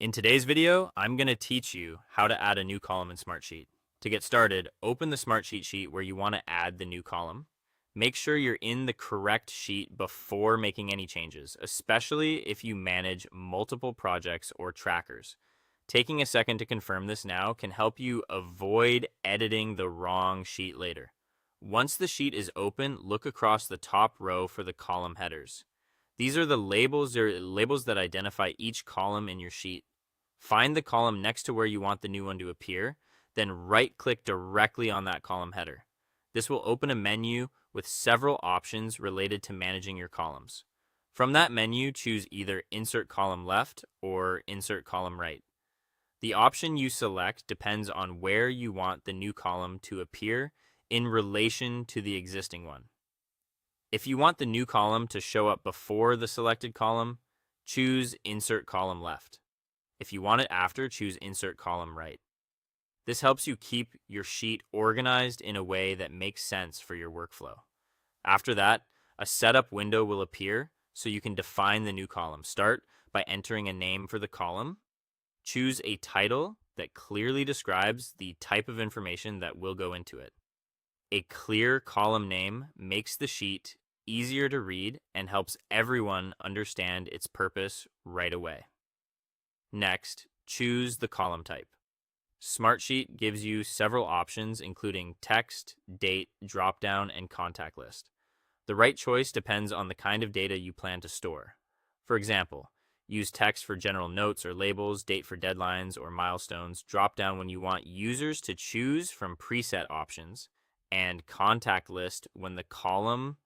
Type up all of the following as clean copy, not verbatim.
In today's video, I'm going to teach you how to add a new column in Smartsheet. To get started, open the Smartsheet sheet where you want to add the new column. Make sure you're in the correct sheet before making any changes, especially if you manage multiple projects or trackers. Taking a second to confirm this now can help you avoid editing the wrong sheet later. Once the sheet is open, look across the top row for the column headers. These are the labels that identify each column in your sheet. Find the column next to where you want the new one to appear, then right-click directly on that column header. This will open a menu with several options related to managing your columns. From that menu, choose either Insert Column Left or Insert Column Right. The option you select depends on where you want the new column to appear in relation to the existing one. If you want the new column to show up before the selected column, choose Insert Column Left. If you want it after, choose Insert Column Right. This helps you keep your sheet organized in a way that makes sense for your workflow. After that, a setup window will appear so you can define the new column. Start by entering a name for the column. Choose a title that clearly describes the type of information that will go into it. A clear column name makes the sheet easier to read and helps everyone understand its purpose right away. Next, choose the column type. Smartsheet gives you several options including text, date, dropdown, and contact list. The right choice depends on the kind of data you plan to store. For example, use text for general notes or labels, date for deadlines or milestones, dropdown when you want users to choose from preset options, and contact list when the column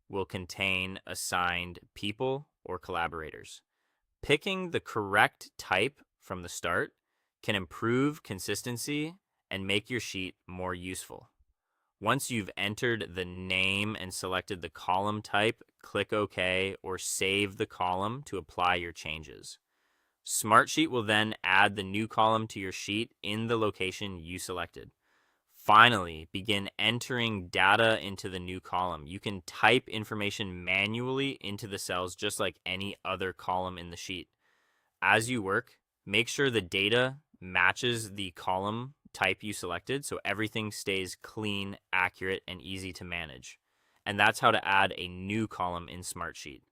will contain assigned people or collaborators. Picking the correct type from the start can improve consistency and make your sheet more useful. Once you've entered the name and selected the column type, click OK or save the column to apply your changes. Smartsheet will then add the new column to your sheet in the location you selected. Finally, begin entering data into the new column. You can type information manually into the cells just like any other column in the sheet. As you work, make sure the data matches the column type you selected so everything stays clean, accurate, and easy to manage. And that's how to add a new column in Smartsheet.